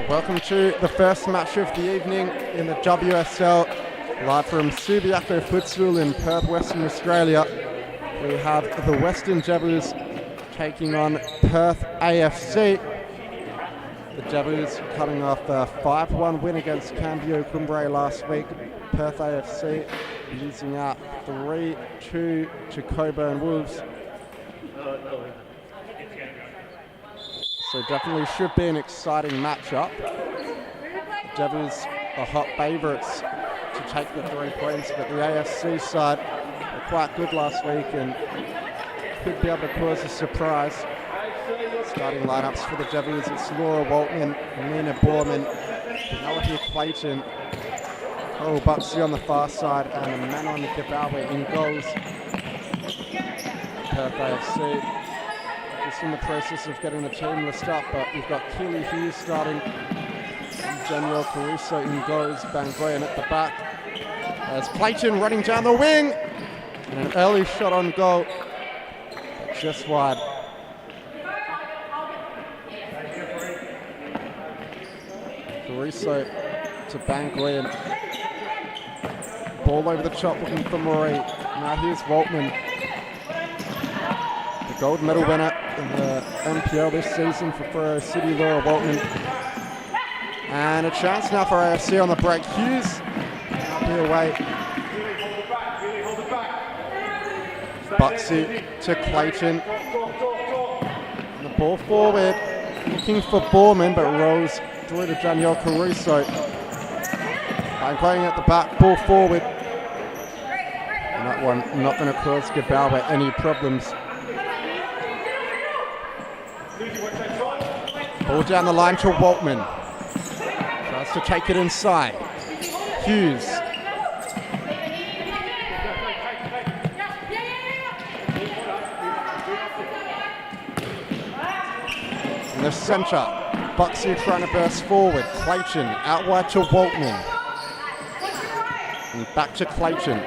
Welcome to the first match of the evening in the WSL, live from Supa-Liga Futsal in Perth, Western Australia. We have the Western Devils taking on Perth AFC. The Devils coming off a 5-1 win against Cambio Cumbria last week. Perth AFC losing out 3-2 to Coburn Wolves. So definitely should be an exciting matchup. The Devils are hot favourites to take the 3 points, but the AFC side were quite good last week and could be able to cause a surprise. Starting lineups for the Devils, it's Laura Waltman, Nina Borman, Penelope Clayton, Carol Buxley on the far side, and Manon Gabawa in goals. Perth AFC just in the process of getting the team list up, but we've got Keely Hughes starting, Danielle Caruso in goals, Bangoyan at the back. There's Clayton running down the wing, and an early shot on goal, just wide. Caruso to Bangoyan. Ball over the top looking for Marie. Now here's Waltman. The gold medal winner in the NPL this season for Furrow City, Laura Waltman. And a chance now for AFC on the break. Hughes up here away. Buxy to Clayton. And the ball forward. Looking for Borman, but rolls through to Danielle Caruso. And playing at the back, ball forward. And that one not going to cause Gabawa any problems. Ball down the line to Waltman. Tries to take it inside. Hughes. In the centre, Buxy trying to burst forward. Clayton out wide to Waltman. And back to Clayton.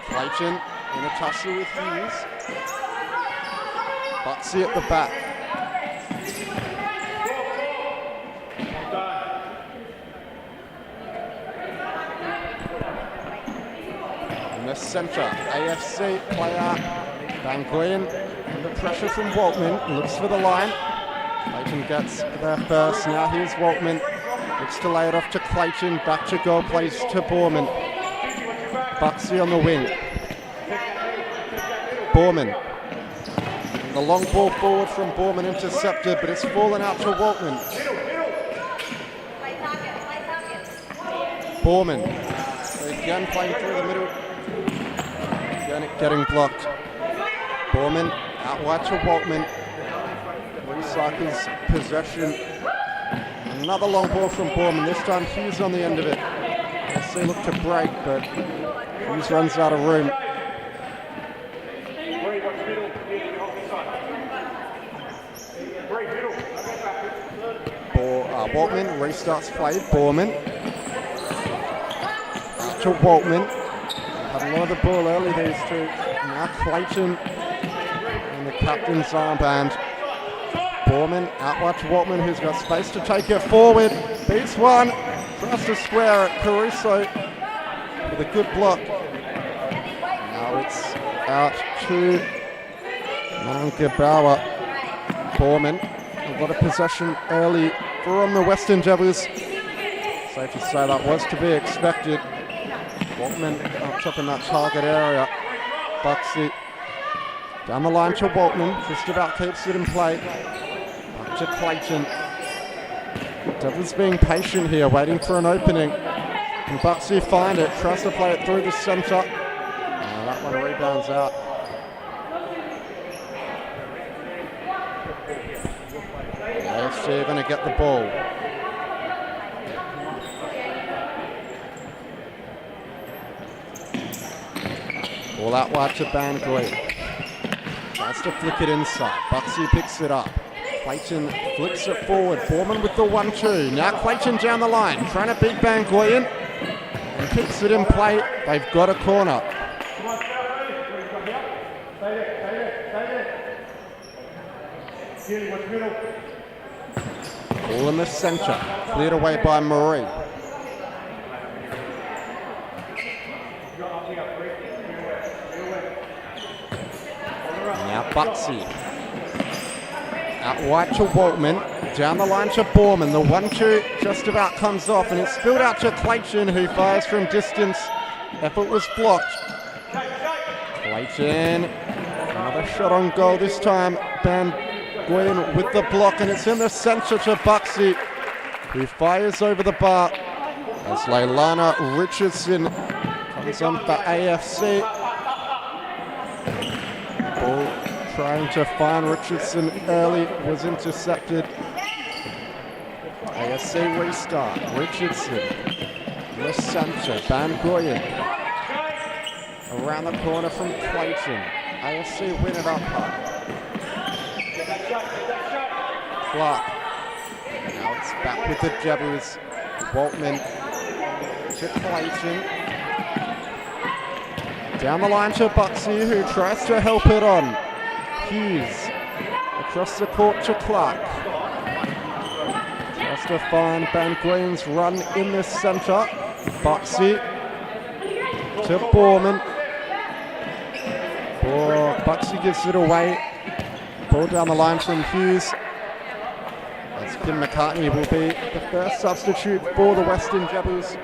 Clayton in a tussle with Hughes. Buxy at the back. In the centre, AFC player Bangoyan under pressure from Waltman, looks for the line. Clayton gets there first, now here's Waltman. Looks to lay it off to Clayton, back to goal, plays to Borman. Buxy on the wing. Borman. The long ball forward from Borman intercepted, but it's fallen out to Waltman. Borman. So again playing through the middle. Again getting blocked. Borman out wide to Waltman. Recycles possession. Another long ball from Borman. This time Hughes on the end of it. FC look to break, but Hughes runs out of room. Waltman restarts play. Borman out to Waltman. Had a lot of the ball early, these two. Now Clayton and the captain's armband. Borman out wide to Waltman, who's got space to take it forward. Beats one. Tries to square it. Caruso with a good block. Now it's out to Gabawa. Borman. A lot of possession early from the Western Devils. Safe to say that was to be expected. Waltman up top in that target area. Buxy down the line to Waltman. Just about keeps it in play. Back to Clayton. Devils being patient here, waiting for an opening. And Buxy find it. Tries to play it through the centre. That one rebounds out. AFC are going to get the ball. Ball out wide to Van Green. Tries to flick it inside. Buxy picks it up. Clayton flips it forward. Foreman with the 1-2. Now Clayton down the line, trying to beat Van Goyen. And kicks it in play. They've got a corner. Ball in the centre. Cleared away by Marie. Now Buxy. Out wide to Waltman. Down the line to Borman. The 1-2 just about comes off, and it's spilled out to Clayton, who fires from distance. Effort was blocked. Clayton. Another shot on goal this time. Van Goyen with the block, and it's in the centre to Buxy, who fires over the bar as Leilana Richardson comes on for AFC. Ball trying to find Richardson early, was intercepted. AFC restart. Richardson in the centre. Van Goyen around the corner from Clayton. AFC win it up high. Clark. Now it's back with the Jabbers. Waltman to Clayton. Down the line to Buxy, who tries to help it on. Hughes across the court to Clark. Tries to find Van Goyen's run in the centre. Buxy to Borman. Buxy gives it away. Ball down the line from Hughes. As Kim McCartney will be the first substitute for the Western Jabbers.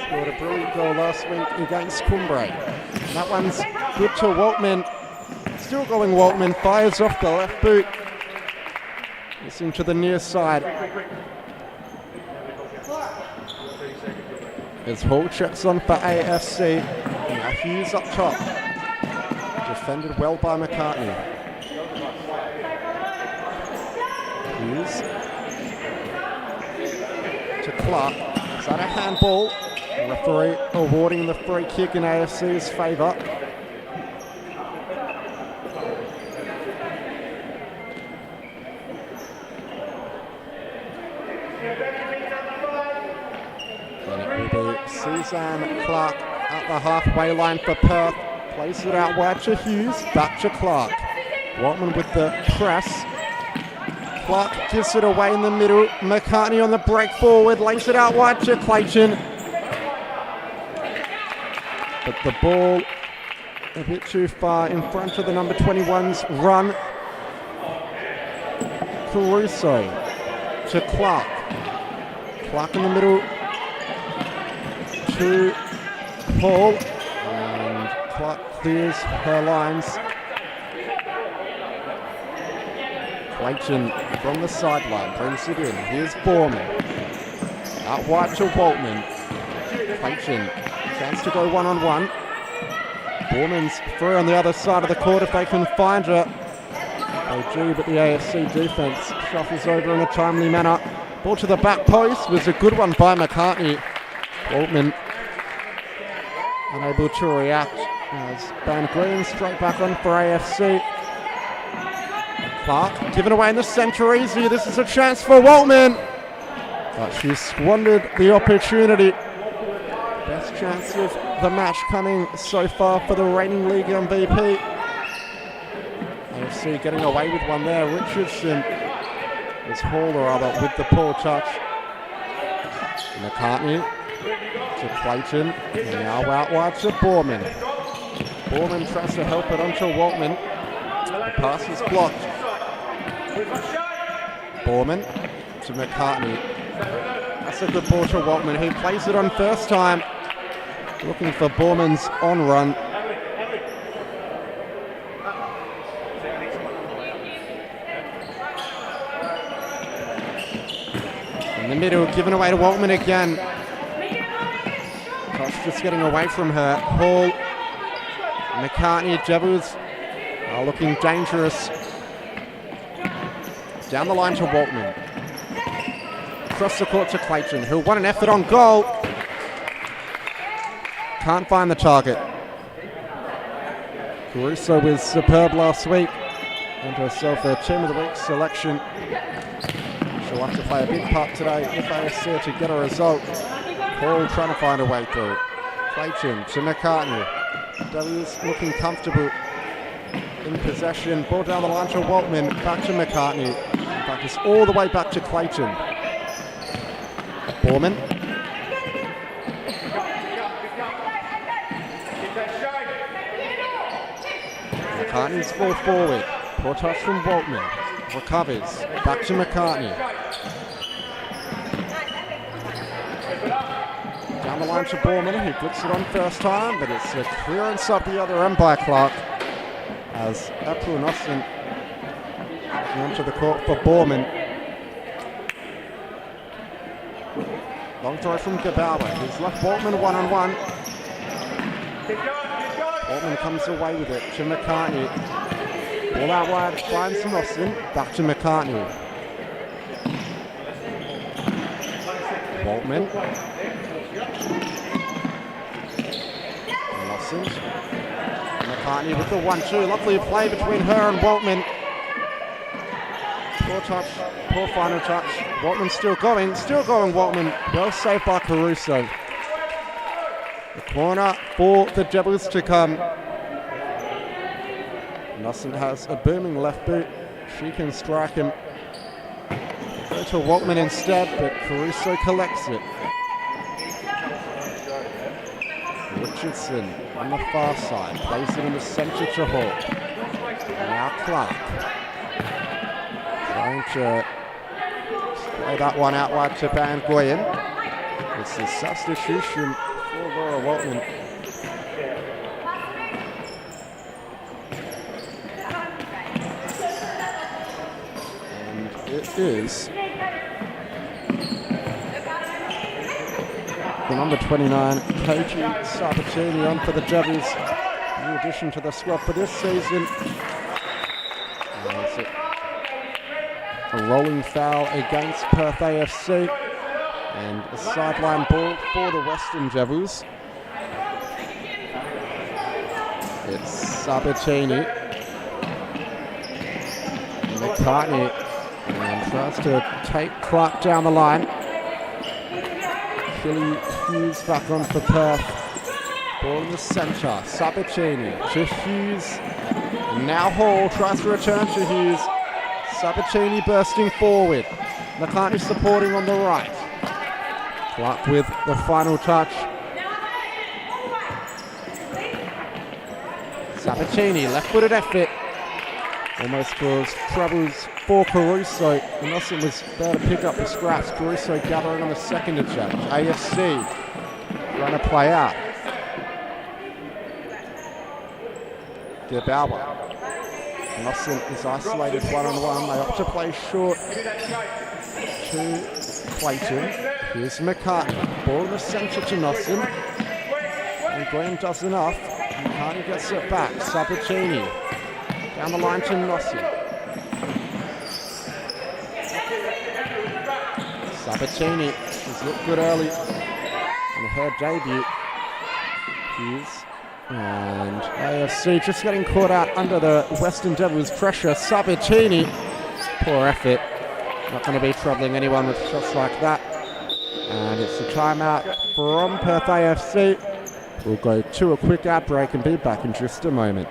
Scored a brilliant goal last week against Cumbrae. And that one's good to Waltman. Still going Waltman, fires off the left boot. It's into the near side. As Hall checks on for AFC. Now Hughes up top. Defended well by McCartney. Hughes to Clark. Is that a handball? The referee awarding the free kick in AFC's favour. And it will be Suzanne Clark at the halfway line for Perth. Plays it out wide to Hughes. Back to Clark. Waltman with the press. Clark gives it away in the middle. McCartney on the break forward, lays it out wide to Clayton. But the ball a bit too far in front of the number 21's run. Caruso to Clark. Clark in the middle to Paul. And Clark clears her lines. Clayton from the sideline brings it in. Here's Borman. Out wide to Waltman. Clayton, chance to go one-on-one. Borman's through on the other side of the court if they can find her. They do, but the AFC defence shuffles over in a timely manner. Ball to the back post was a good one by McCartney. Waltman unable to react as Van Green straight back on for AFC. Clark given away in the centre easy. This is a chance for Waltman. But she squandered the opportunity. Best chance of the match coming so far for the reigning league MVP. AFC getting away with one there. Richardson is hauled or other with the poor touch. McCartney to Clayton. And now out wide to Borman. Borman tries to help it onto Waltman. The pass is blocked. Borman to McCartney. That's a good ball to Waltman, who plays it on first time. Looking for Borman's on run. In the middle, given away to Waltman again. Tosh just getting away from her. Hall, McCartney, Jabbers are looking dangerous. Down the line to Waltman. Across the court to Clayton, who won an effort on goal. Can't find the target. Caruso was superb last week. And herself a Team of the Week selection. She'll have to play a big part today if AFC are to get a result. Paul trying to find a way through. Clayton to McCartney. W's looking comfortable in possession. Ball down the line to Waltman. Back to McCartney. In fact, it's all the way back to Clayton. Borman. McCartney's ball forward. Poor touch from Waltman. Recovers. Back to McCartney. Down the line to Borman. He puts it on first time, but it's a clearance up the other end by Clark. As April Nosson onto the court for Borman. Long throw from Gabawa. He's left Waltman one-on-one. Waltman comes away with it to McCartney. Ball out wide, finds Nosson. Back to McCartney. Waltman. Nosson. McCartney with the 1-2. Lovely play between her and Waltman. Poor touch, poor final touch. Waltman still going Waltman. Well saved by Caruso. The corner for the Devils to come. Nosson has a booming left boot. She can strike him. Go to Waltman instead, but Caruso collects it. Richardson on the far side, plays it in the centre to Hall. Now Clark. Trying to play that one out wide to Van Goyen. It's a substitution for Laura Waltman. And it is the number 29, Koji Sabatini on for the Devils. New addition to the squad for this season. A rolling foul against Perth AFC. And a sideline ball for the Western Devils. It's Sabatini. McCartney. And tries to take Clark down the line. Kelly Hughes back on for Perth. Ball in the centre. Sabatini to Hughes. Now Hall tries to return to Hughes. Sabatini bursting forward. McCartney supporting on the right. Clark with the final touch. Sabatini, left-footed effort. Almost caused troubles for Caruso. Nosson was there to pick up the scraps. Caruso gathering on the second attempt. AFC trying to play out. Gabawa. Nosson is isolated one-on-one. They opt to play short to Clayton. Here's McCartney. Ball in the centre to Nosson. And Graham does enough. McCartney gets it back. Sabatini. Down the line to Nosson. Sabatini. She's looked good early in her debut. Hughes. And AFC just getting caught out under the Western Devils' pressure. Sabatini. Poor effort. Not going to be troubling anyone with shots like that. And it's a timeout from Perth AFC. We'll go to a quick ad break and be back in just a moment.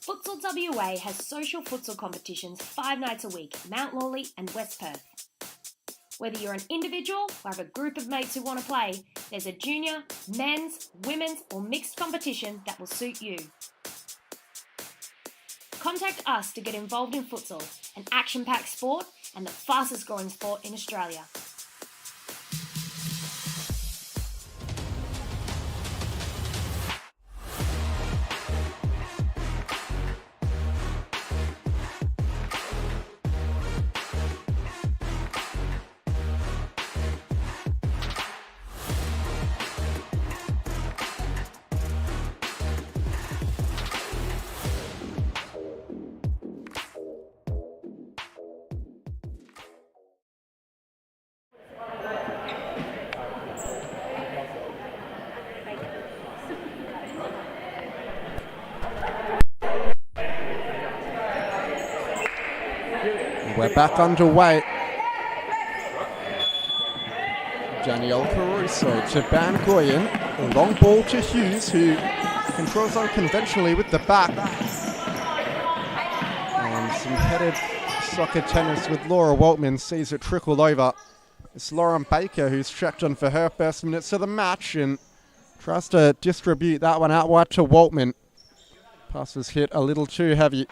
Futsal WA has social futsal competitions 5 nights a week, Mount Lawley and West Perth. Whether you're an individual or have a group of mates who want to play, there's a junior, men's, women's or mixed competition that will suit you. Contact us to get involved in futsal, an action-packed sport and the fastest growing sport in Australia. We're back underway. Danielle Caruso to Ban Goyen. A long ball to Hughes, who controls unconventionally with the back. And some headed soccer tennis with Laura Waltman, sees it trickle over. It's Lauren Baker who's checked on for her first minutes of the match and tries to distribute that one out wide to Waltman. Pass was hit a little too heavy.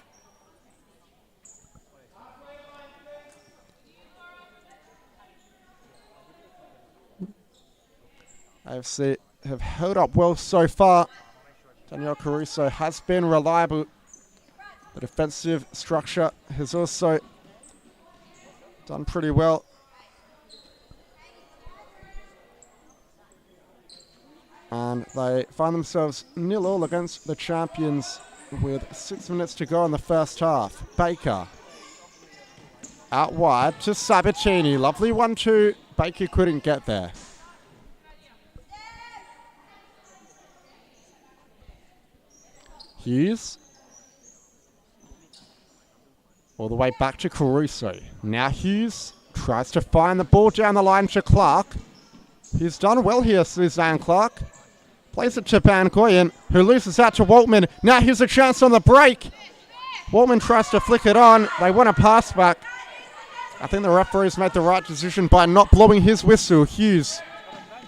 AFC have held up well so far. Danielle Caruso has been reliable. The defensive structure has also done pretty well. And they find themselves 0-0 against the champions with 6 minutes to go in the first half. Baker out wide to Sabatini. Lovely 1-2. Baker couldn't get there. Hughes. All the way back to Caruso. Now Hughes tries to find the ball down the line to Clark. He's done well here, Suzanne Clark. Plays it to Ban Goyen, who loses out to Waltman. Now here's a chance on the break. Waltman tries to flick it on. They want a pass back. I think the referee's made the right decision by not blowing his whistle. Hughes.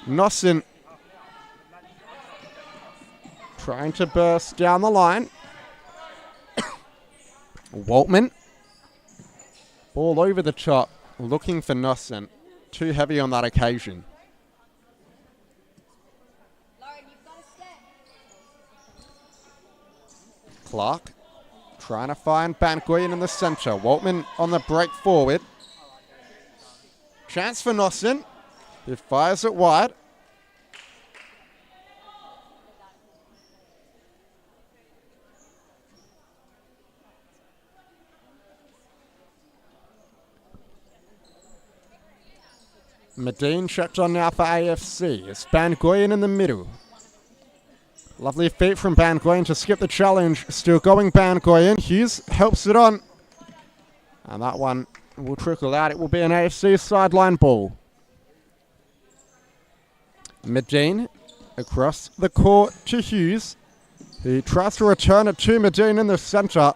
Nossen trying to burst down the line. Waltman. Ball over the top, looking for Nossen. Too heavy on that occasion. Clark trying to find Ban Goyen in the centre. Waltman on the break forward. Chance for Nossen. He fires it wide. Medine checked on now for AFC. It's Ban Goyen in the middle. Lovely feat from Ban Goyen to skip the challenge. Still going Ban Goyen. Hughes helps it on. And that one will trickle out. It will be an AFC sideline ball. Medine across the court to Hughes. He tries to return it to Medine in the centre.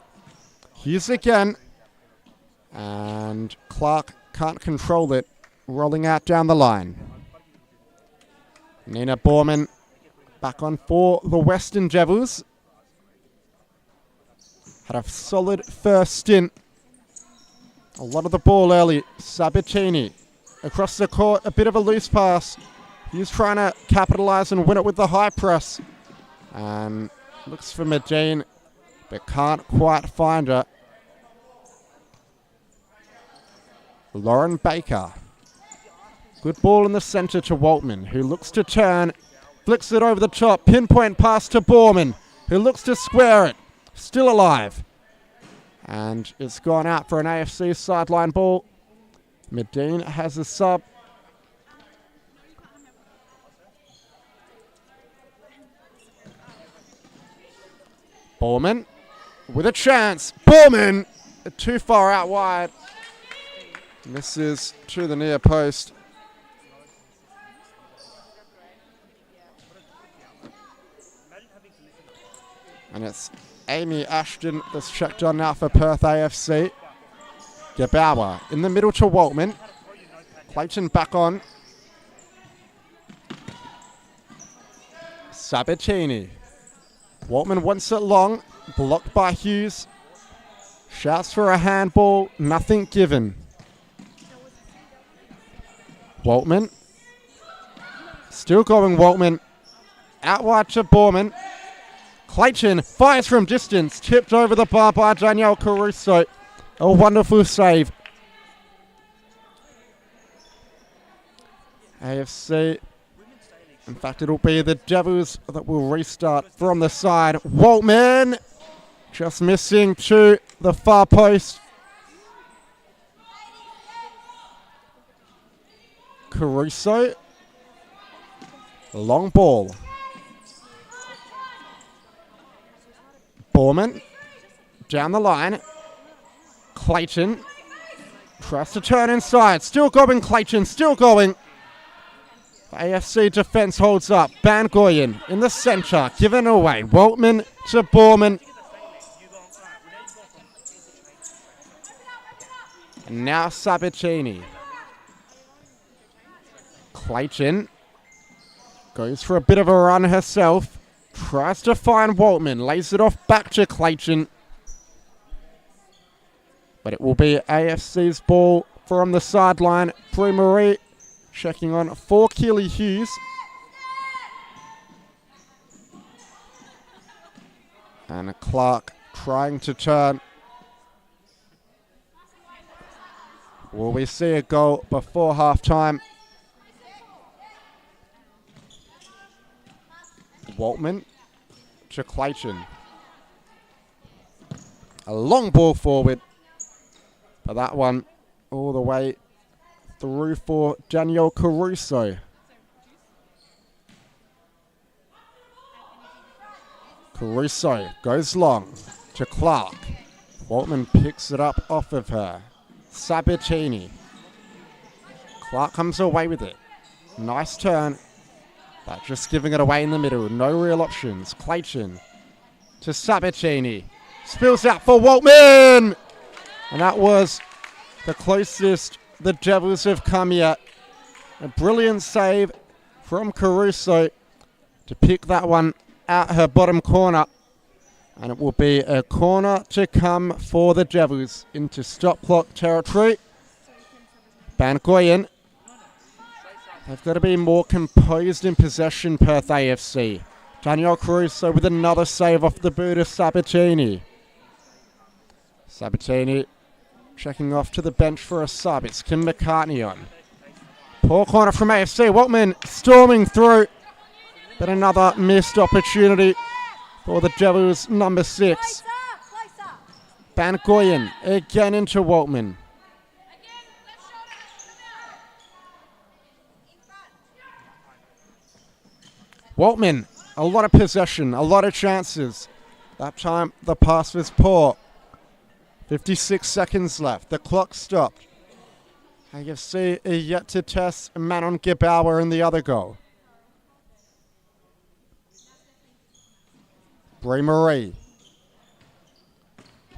Hughes again. And Clark can't control it. Rolling out down the line. Nina Borman back on for the Western Devils. Had a solid first stint. A lot of the ball early. Sabatini across the court. A bit of a loose pass. He's trying to capitalise and win it with the high press. And looks for Medine, but can't quite find her. Lauren Baker. Good ball in the centre to Waltman, who looks to turn. Flicks it over the top. Pinpoint pass to Borman, who looks to square it. Still alive. And it's gone out for an AFC sideline ball. Medine has a sub. Borman with a chance. Borman too far out wide. Misses to the near post. And it's Amy Ashton that's checked on now for Perth AFC. Gebauer in the middle to Waltman. Clayton back on. Sabatini. Waltman wants it long. Blocked by Hughes. Shouts for a handball. Nothing given. Waltman. Still going Waltman. Out wide to Borman. Clayton fires from distance, tipped over the bar by Danielle Caruso. A wonderful save. AFC. In fact, it'll be the Devils that will restart from the side. Waltman just missing to the far post. Caruso. Long ball. Borman down the line. Clayton Tries to turn inside. Still going, Clayton. Still going. The AFC defense holds up. Bangoyan in the center. Given away. Waltman to Borman. And now Sabatini. Clayton goes for a bit of a run herself. Tries to find Waltman. Lays it off back to Clayton. But it will be AFC's ball from the sideline. Pre-Marie checking on for Keely Hughes. And Clark trying to turn. Will we see a goal before half-time? Waltman to Clayton. A long ball forward. But that one all the way through for Danielle Caruso. Caruso goes long to Clark. Waltman picks it up off of her. Sabatini. Clark comes away with it. Nice turn. But just giving it away in the middle. No real options. Clayton to Sabatini. Spills out for Waltman! And that was the closest the Devils have come yet. A brilliant save from Caruso to pick that one out her bottom corner. And it will be a corner to come for the Devils into stop clock territory. Bangoyan. They've got to be more composed in possession, Perth AFC. Danielle Caruso with another save off the boot of Sabatini. Sabatini checking off to the bench for a sub. It's Kim McCartney on. Poor corner from AFC. Waltman storming through. But another missed opportunity for the Devils, number 6. Bangoyan again into Waltman. Waltman, a lot of possession, a lot of chances. That time the pass was poor. 56 seconds left. The clock stopped. AFC are yet to test Manon Gebauer in the other goal. Brie Marie.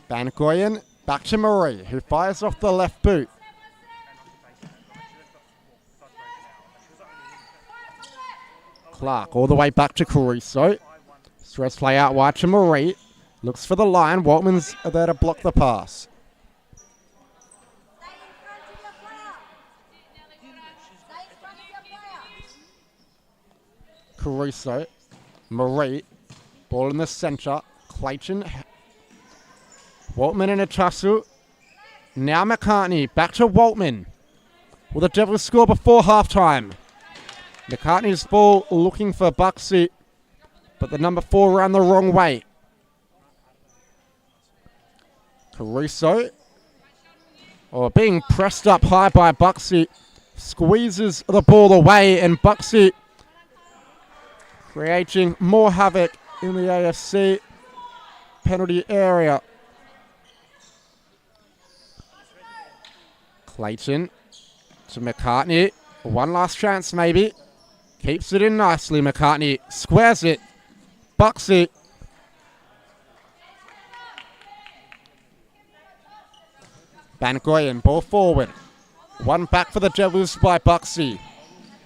Bangoyan back to Marie, who fires off the left boot. Clark all the way back to Caruso. Stress play out wide to Marie. Looks for the line. Waltman's there to block the pass. Caruso. Marie. Ball in the centre. Clayton. Waltman in a tussle. Now McCartney. Back to Waltman. Will the Devils score before half-time? McCartney's ball looking for Buxy. But the number 4 ran the wrong way. Caruso, being pressed up high by Buxy, squeezes the ball away, and Buxy creating more havoc in the AFC penalty area. Clayton to McCartney. One last chance maybe. Keeps it in nicely. McCartney squares it. Buxy. Bangoyan, ball forward. One back for the Devils by Buxy.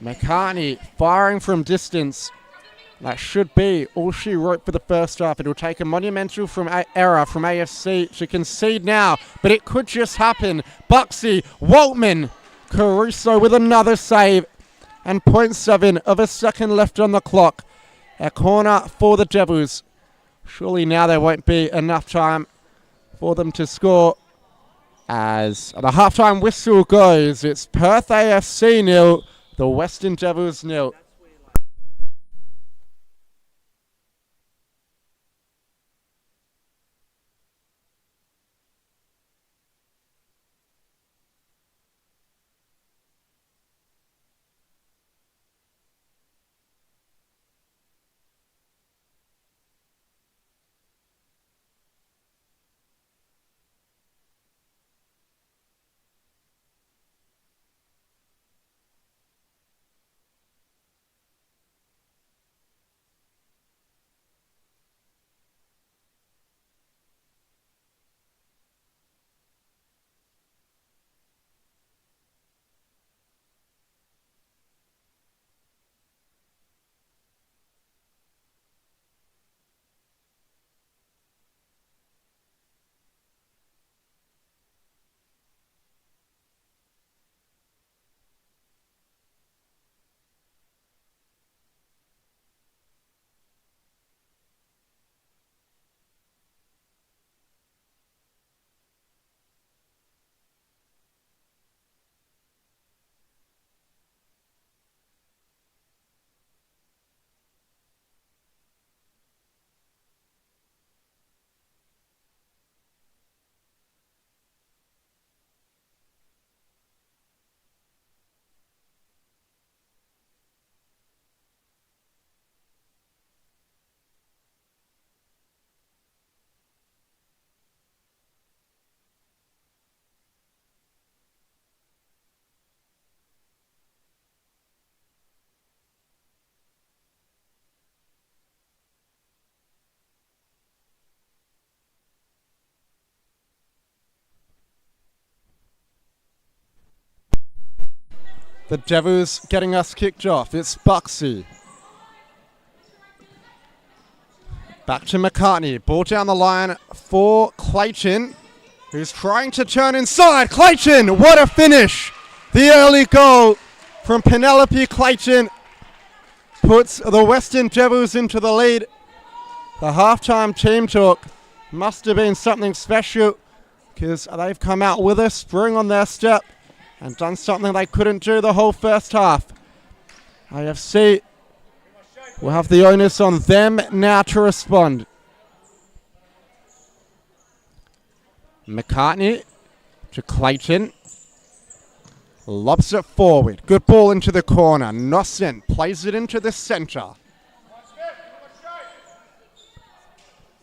McCartney firing from distance. That should be all she wrote for the first half. It'll take a monumental error from AFC to concede now, but it could just happen. Buxy, Waltman, Caruso with another save, and 0.7 of a second left on the clock. A corner for the Devils. Surely now there won't be enough time for them to score. As the halftime whistle goes, it's Perth AFC 0, the Western Devils 0. the Devils getting us kicked off. It's Buxy. Back to McCartney. Ball down the line for Clayton, who's trying to turn inside. Clayton, what a finish! The early goal from Penelope Clayton puts the Western Devils into the lead. The halftime team talk must have been something special, because they've come out with a spring on their step and done something they couldn't do the whole first half. AFC will have the onus on them now to respond. McCartney to Clayton. Lobs it forward. Good ball into the corner. Nossen plays it into the centre.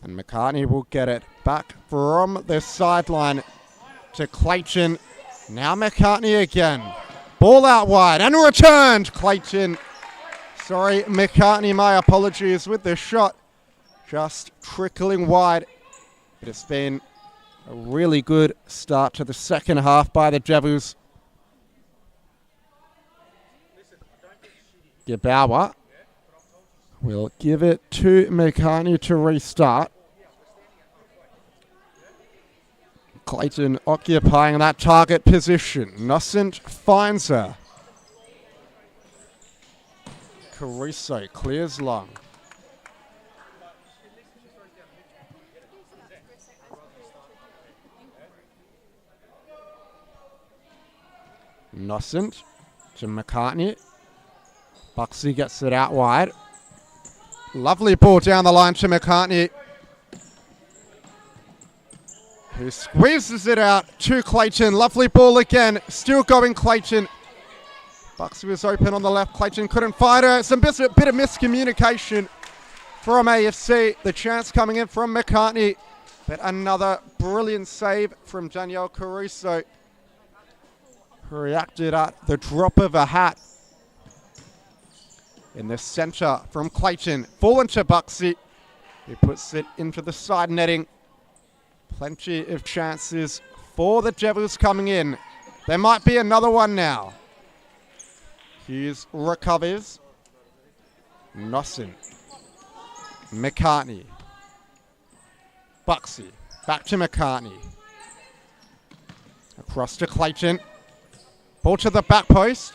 And McCartney will get it back from the sideline to Clayton. Now McCartney again. Ball out wide and returned. Clayton. Sorry, McCartney, my apologies with the shot. Just trickling wide. But it's been a really good start to the second half by the Devils. Gebauer will give it to McCartney to restart. Clayton occupying that target position. Nossen finds her. Caruso clears long. Nossen to McCartney. Buxy gets it out wide. Lovely ball down the line to McCartney, who squeezes it out to Clayton. Lovely ball again. Still going Clayton. Buxy was open on the left. Clayton couldn't find her. Some bit of miscommunication from AFC. The chance coming in from McCartney. But another brilliant save from Danielle Caruso, who reacted at the drop of a hat. In the centre from Clayton. Fallen to Buxy. He puts it into the side netting. Plenty of chances for the Devils coming in. There might be another one now. Hughes recovers. Nossen. McCartney. Buxy. Back to McCartney. Across to Clayton. Ball to the back post.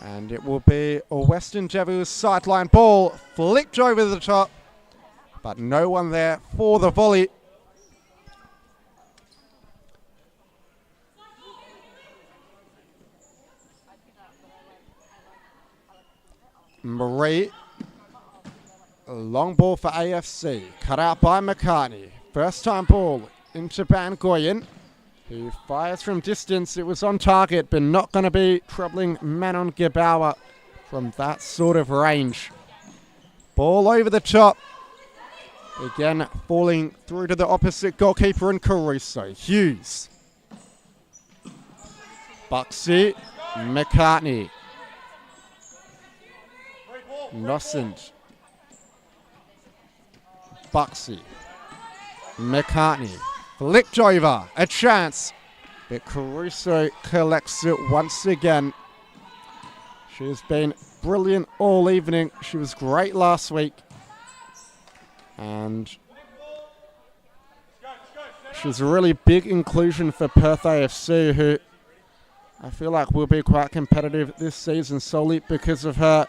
And it will be a Western Devils sideline ball. Flicked over the top. But no one there for the volley. Marie. A long ball for AFC. Cut out by McCartney. First time ball into Van Goyen, who fires from distance. It was on target, but not going to be troubling Manon Gebauer from that sort of range. Ball over the top. Again, falling through to the opposite goalkeeper in Caruso. Hughes. Buxy. McCartney. Nossen. Buxy. McCartney. Flicked over. A chance. But Caruso collects it once again. She has been brilliant all evening. She was great last week. And she's a really big inclusion for Perth AFC, who I feel like will be quite competitive this season solely because of her.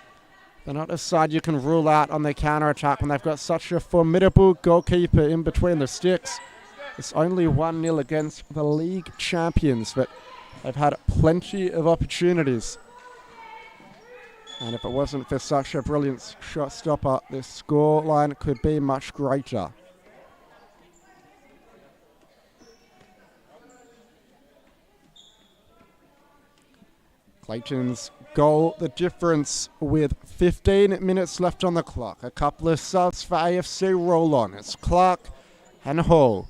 They're not a side you can rule out on their counter-attack when they've got such a formidable goalkeeper in between the sticks. It's only 1-0 against the league champions, but they've had plenty of opportunities. And if it wasn't for such a brilliant shot stopper, the score line could be much greater. Clayton's goal, the difference with 15 minutes left on the clock. A couple of subs for AFC roll on. It's Clark and Hall.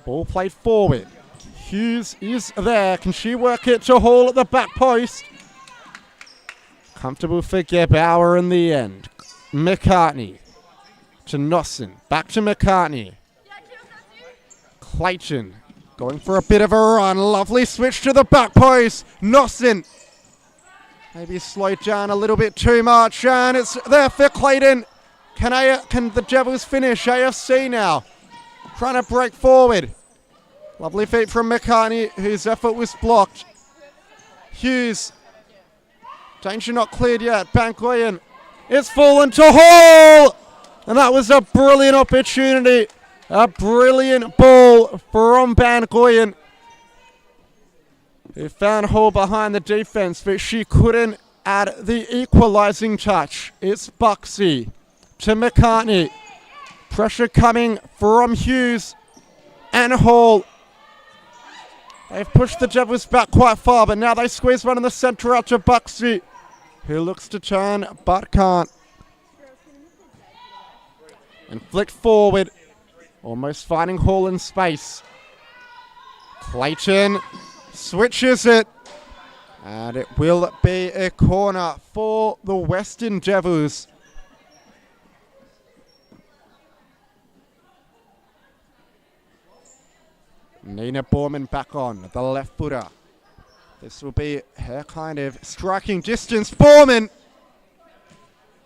Ball played forward. Hughes is there. Can she work it to Hall at the back post? Comfortable for Gebauer in the end. McCartney to Nossen. Back to McCartney. Clayton going for a bit of a run. Lovely switch to the back post. Nosson maybe slowed down a little bit too much, and it's there for Clayton. Can the Devils finish? AFC now trying to break forward. Lovely feet from McCartney, whose effort was blocked. Hughes. Danger not cleared yet. Bankoyan. It's fallen to Hall! And that was a brilliant opportunity. A brilliant ball from Bankoyan, who found Hall behind the defense, but she couldn't add the equalizing touch. It's Buxy to McCartney. Pressure coming from Hughes and Hall. They've pushed the Devils back quite far, but now they squeeze one in the centre out to Buxy, who looks to turn but can't. And flicked forward, almost finding Hall in space. Clayton switches it, and it will be a corner for the Western Devils. Nina Borman back on, the left footer. This will be her kind of striking distance. Borman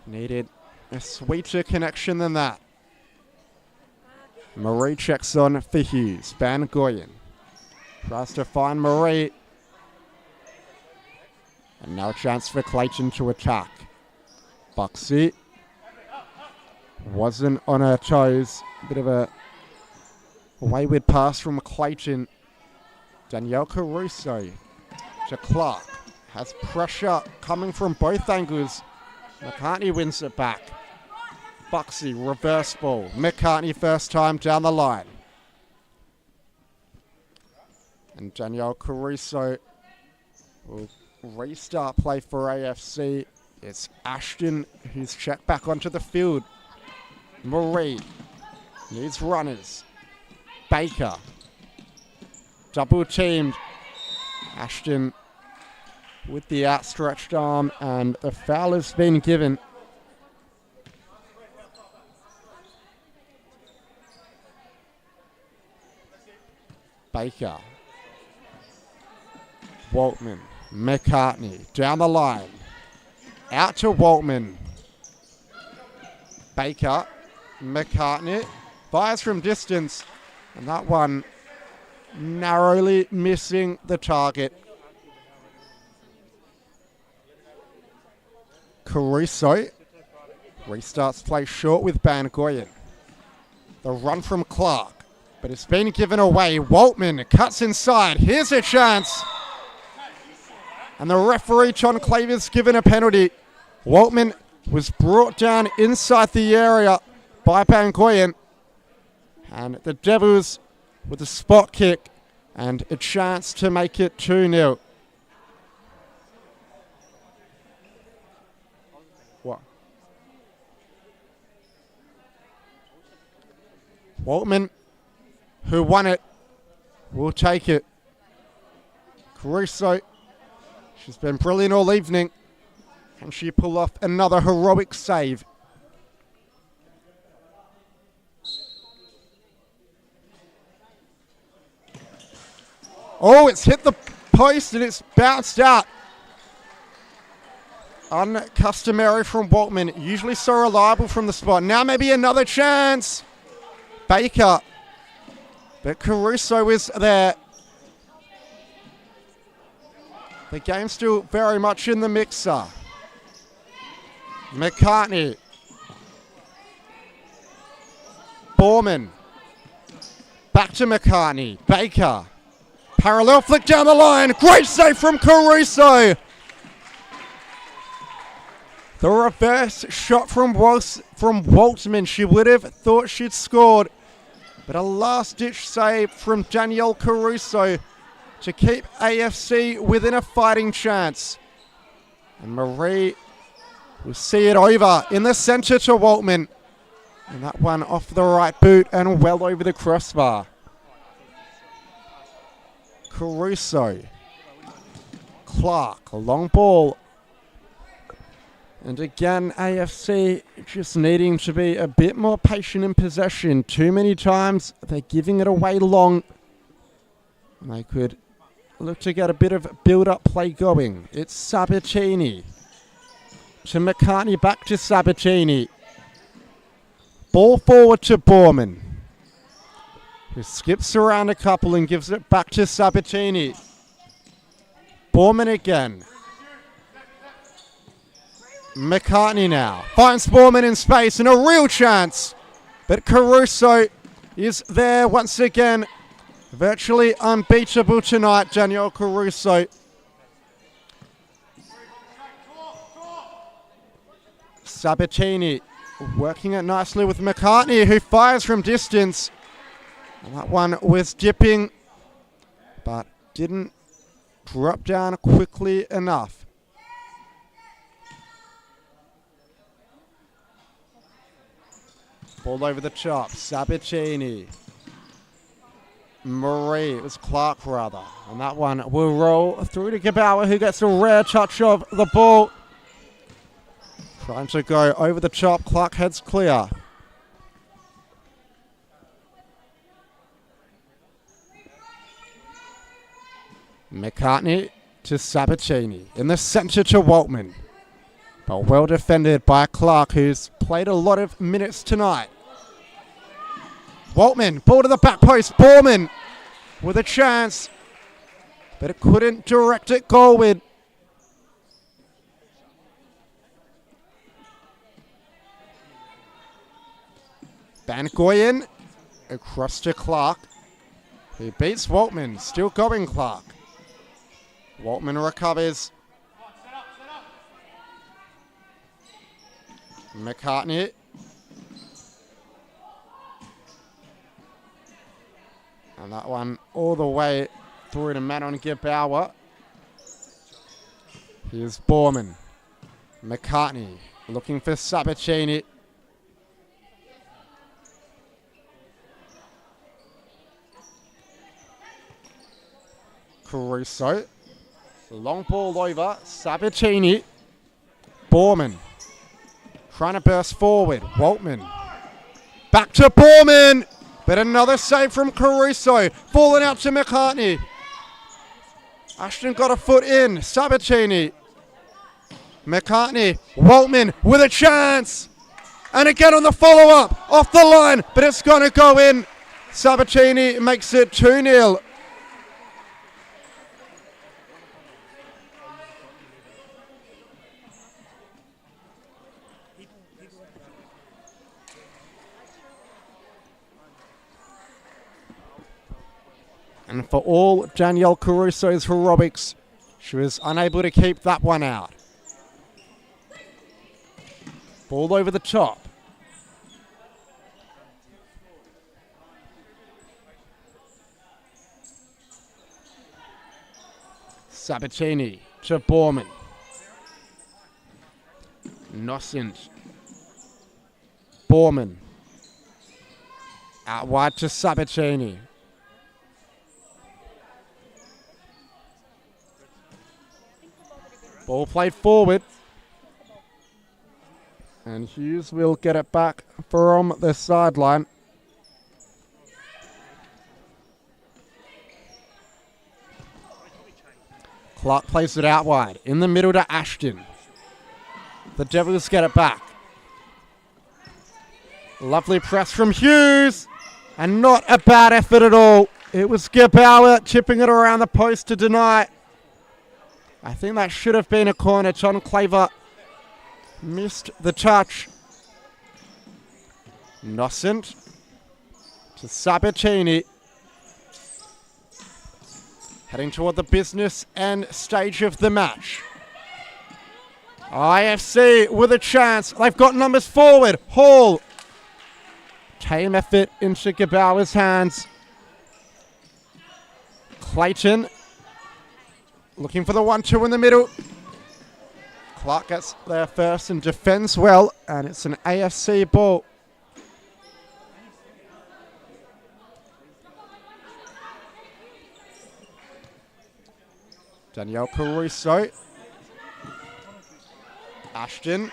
needed a sweeter connection than that. Marie checks on for Hughes. Van Goyen tries to find Marie. And now a chance for Clayton to attack. Buxy wasn't on her toes. Bit of a wayward pass from Clayton. Danielle Caruso to Clark. Has pressure coming from both angles. McCartney wins it back. Buxy, reverse ball. McCartney first time down the line. And Danielle Caruso will restart play for AFC. It's Ashton who's checked back onto the field. Marie needs runners. Baker. Double teamed. Ashton with the outstretched arm, and the foul has been given. Baker. Waltman. McCartney down the line. Out to Waltman. Baker. McCartney. Fires from distance. And that one narrowly missing the target. Caruso restarts play short with Van Goyen. The run from Clark, but it's been given away. Waltman cuts inside. Here's a chance. And the referee, John Clavers, given a penalty. Waltman was brought down inside the area by Van Goyen. And the Devils with a spot kick and a chance to make it 2-0. What? Waltman, who won it, will take it. Caruso, she's been brilliant all evening. Can she pull off another heroic save? Oh, it's hit the post and it's bounced out. Uncustomary from Waltman. Usually so reliable from the spot. Now maybe another chance. Baker. But Caruso is there. The game's still very much in the mixer. McCartney. Borman. Back to McCartney. Baker. Parallel flick down the line. Great save from Caruso. The reverse shot from Waltman. She would have thought she'd scored. But a last-ditch save from Danielle Caruso to keep AFC within a fighting chance. And Marie will see it over in the centre to Waltman. And that one off the right boot and well over the crossbar. Caruso. Clark, a long ball. And again, AFC just needing to be a bit more patient in possession. Too many times they're giving it away long. And they could look to get a bit of build-up play going. It's Sabatini. To McCartney, back to Sabatini. Ball forward to Borman, who skips around a couple and gives it back to Sabatini. Borman again. McCartney now finds Borman in space and a real chance. But Caruso is there once again. Virtually unbeatable tonight, Daniel Caruso. Sabatini working it nicely with McCartney, who fires from distance. That one was dipping, but didn't drop down quickly enough. Ball over the top, Sabatini. Marie, it was Clark rather. And that one will roll through to Gabauer, who gets a rare touch of the ball. Trying to go over the top, Clark heads clear. McCartney to Sabatini. In the centre to Waltman. But well defended by Clark, who's played a lot of minutes tonight. Waltman, ball to the back post. Borman with a chance, but it couldn't direct it goalward. Bangoyan across to Clark, who beats Waltman. Still going, Clark. Waltman recovers. McCartney. And that one all the way through to Manon Gabauer. Here's Borman. McCartney looking for Sabatini. Caruso. Long ball over. Sabatini. Borman. Trying to burst forward. Waltman. Back to Borman. But another save from Caruso. Falling out to McCartney. Ashton got a foot in. Sabatini. McCartney. Waltman with a chance. And again on the follow-up. Off the line. But it's going to go in. Sabatini makes it 2-0. And for all Danielle Caruso's heroics, she was unable to keep that one out. Ball over the top. Sabatini to Borman. Nosint. Borman. Out wide to Sabatini. Ball played forward. And Hughes will get it back from the sideline. Clark plays it out wide. In the middle to Ashton. The Devils get it back. Lovely press from Hughes. And not a bad effort at all. It was Gabauer chipping it around the post to deny. I think that should have been a corner. John Claver missed the touch. Nosint to Sabatini. Heading toward the business end stage of the match. IFC with a chance. They've got numbers forward. Hall. Tame effort into Gabauer's hands. Clayton. Looking for the 1-2 in the middle. Clark gets there first and defends well. And it's an AFC ball. Danielle Caruso. Ashton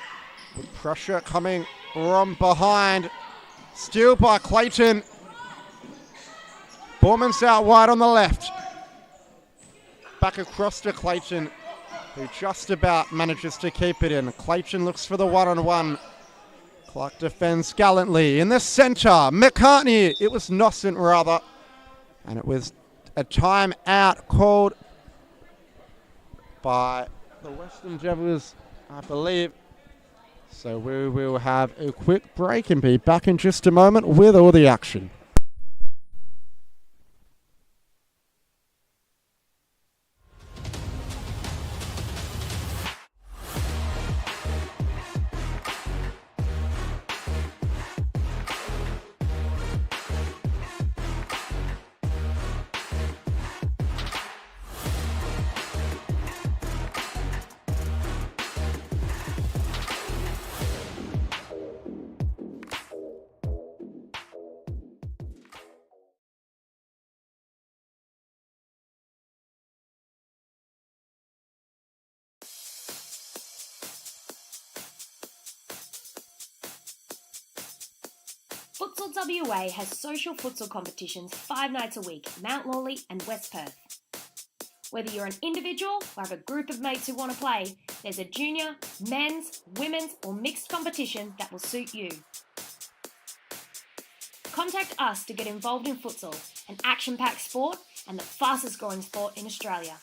with pressure coming from behind. Steal by Clayton. Borman's out wide on the left. Back across to Clayton, who just about manages to keep it in. Clayton looks for the one-on-one. Clark defends gallantly. In the centre, McCartney. It was Nossent rather. And it was a timeout called by the Western Javelins, I believe. So we will have a quick break and be back in just a moment with all the action. Futsal WA has social futsal competitions 5 nights a week, Mount Lawley and West Perth. Whether you're an individual or have a group of mates who want to play, there's a junior, men's, women's or mixed competition that will suit you. Contact us to get involved in futsal, an action-packed sport and the fastest growing sport in Australia.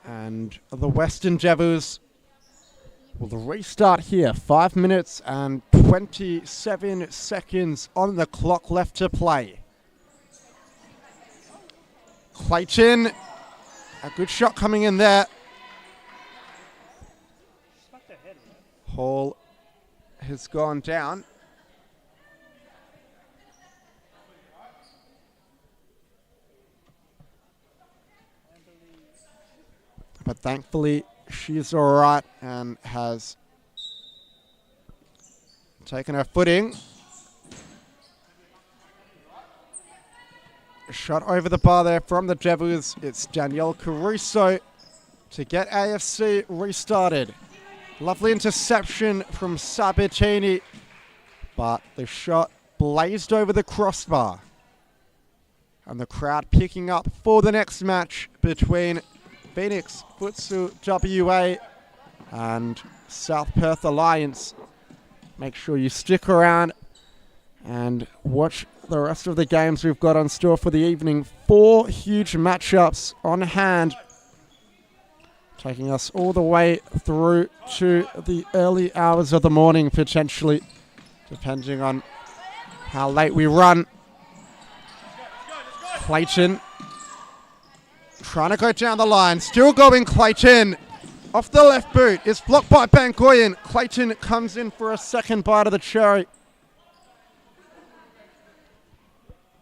And the Western Javelins will restart here. 5 minutes and 27 seconds on the clock left to play. Clayton, a good shot coming in there. Hall has gone down. But thankfully, she's all right and has taken her footing. A shot over the bar there from the Javelins. It's Danielle Caruso to get AFC restarted. Lovely interception from Sabatini, but the shot blazed over the crossbar. And the crowd picking up for the next match between Phoenix Futsal WA and South Perth Alliance. Make sure you stick around and watch the rest of the games we've got on store for the evening. 4 huge matchups on hand, taking us all the way through to the early hours of the morning, potentially, depending on how late we run. Clayton trying to go down the line. Still going Clayton. Off the left boot. It's blocked by Bangoyan. Clayton comes in for a second bite of the cherry.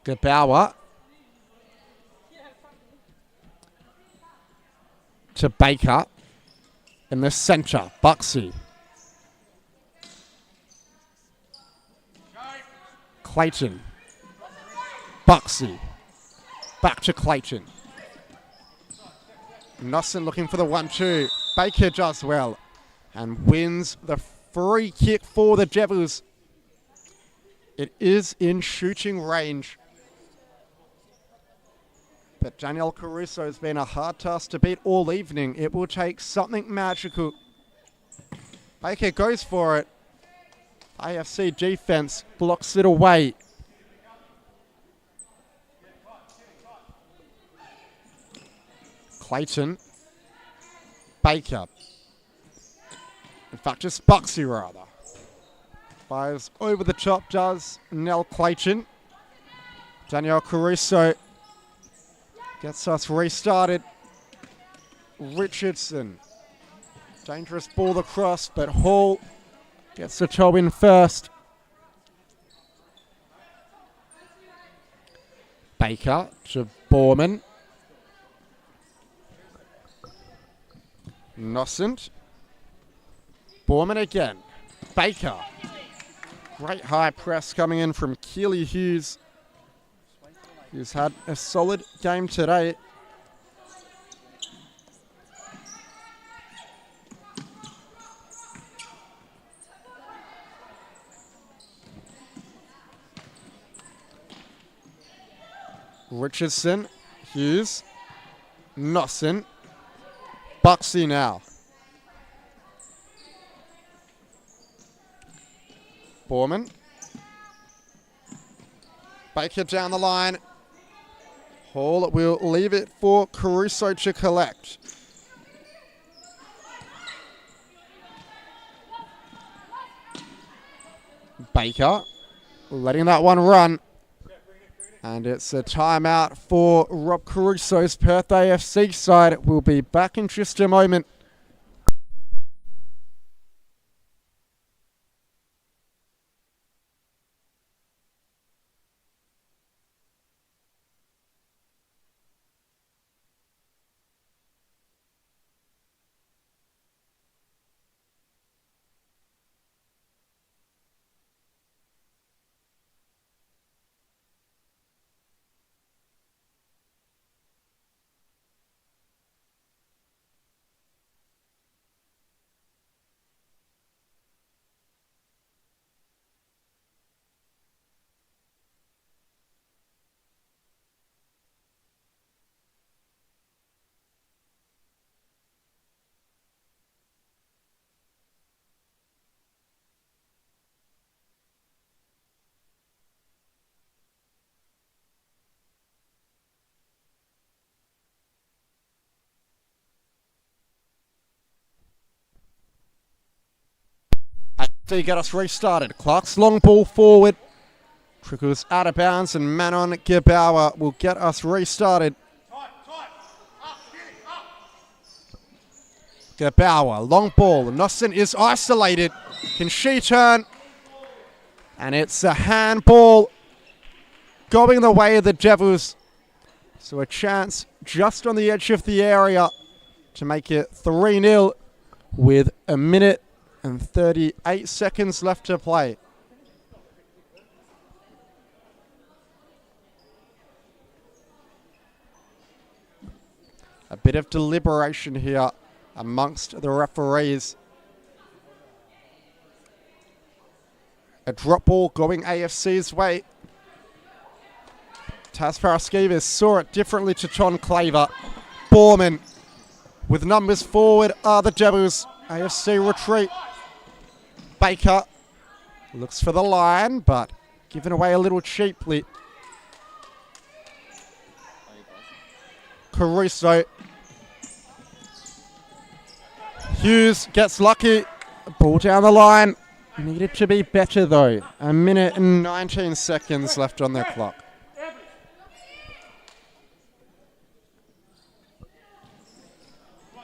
Gebauer. To Baker. In the centre. Buxy. Clayton. Buxy. Back to Clayton. Nossent looking for the 1-2. Baker does well and wins the free kick for the Javelins. It is in shooting range. But Danielle Caruso has been a hard task to beat all evening. It will take something magical. Baker goes for it. AFC defense blocks it away. Clayton, Baker, in fact just Buxy rather, fires over the top, does Nell Clayton. Danielle Caruso gets us restarted. Richardson, dangerous ball across, but Hall gets the toe in first. Baker to Borman. Nossent. Borman again. Baker. Great high press coming in from Keely Hughes, who's had a solid game today. Richardson, Hughes, Nosson, Buxy now. Borman. Baker down the line. Hall will leave it for Caruso to collect. Baker letting that one run. And it's a timeout for Rob Caruso's Perth AFC side. We'll be back in just a moment. To get us restarted. Clark's long ball forward. Trickles out of bounds and Manon Gebauer will get us restarted. Gebauer, long ball. Nosson is isolated. Can she turn? And it's a handball going the way of the Devils. So a chance just on the edge of the area to make it 3-0 with a minute and 38 seconds left to play. A bit of deliberation here amongst the referees. A drop ball going AFC's way. Taz Paraskevas saw it differently to Ton Claver. Borman with numbers forward are the Devils. AFC retreat. Baker looks for the line, but given away a little cheaply. Caruso. Hughes gets lucky. Ball down the line. Needed to be better though. A minute and 19 seconds left on the clock.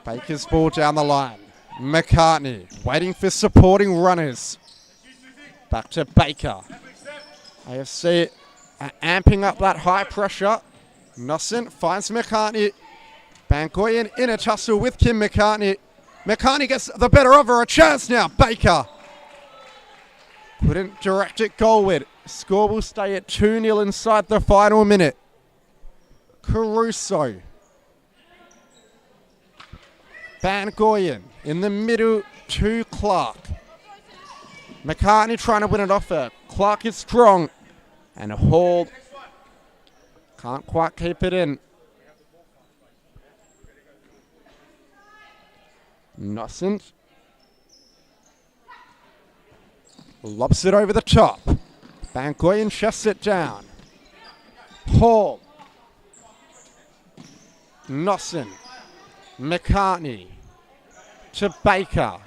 Baker's ball down the line. McCartney waiting for supporting runners. Back to Baker. AFC amping up that high pressure. Nosson finds McCartney. Bangoyan in a tussle with Kim McCartney. McCartney gets the better of her. A chance now. Baker couldn't direct it goalward. Score will stay at 2-0 inside the final minute. Caruso. Bangoyan in the middle to Clark. McCartney trying to win it off her. Clark is strong. And Hall can't quite keep it in. Nosson lobs it over the top. Bangoyan chests it down. Hall. Nosson. McCartney to Baker.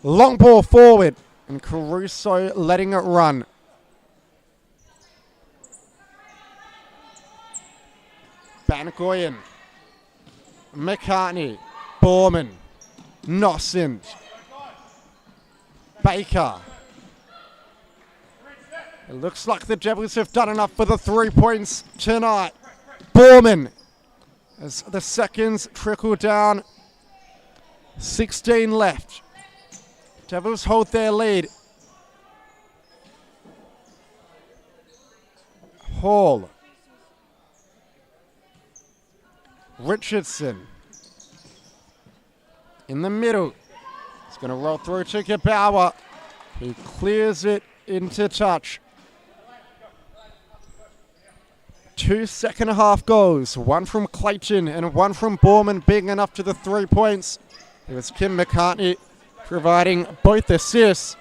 Long ball forward and Caruso letting it run. Bangoyan. McCartney. Borman. Nosson. Baker. It looks like the Devils have done enough for the 3 points tonight. Borman. As the seconds trickle down. 16 left. Devils hold their lead. Hall. Richardson. In the middle. It's going to roll through to Gebauer, who clears it into touch. 2 second-half goals, one from Clayton and one from Borman, being enough to the 3 points. It was Kim McCartney providing both assists.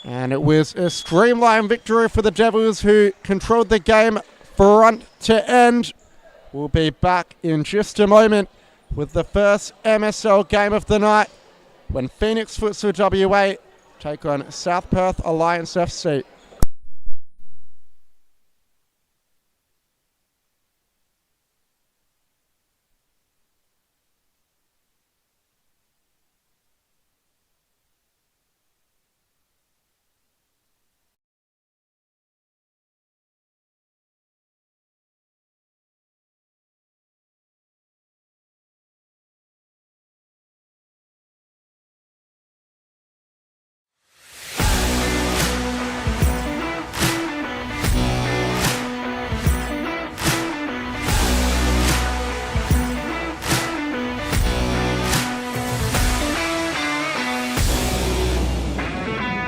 And it was a streamlined victory for the Devils, who controlled the game front to end. We'll be back in just a moment with the first MSL game of the night when Phoenix Futsal WA take on South Perth Alliance FC.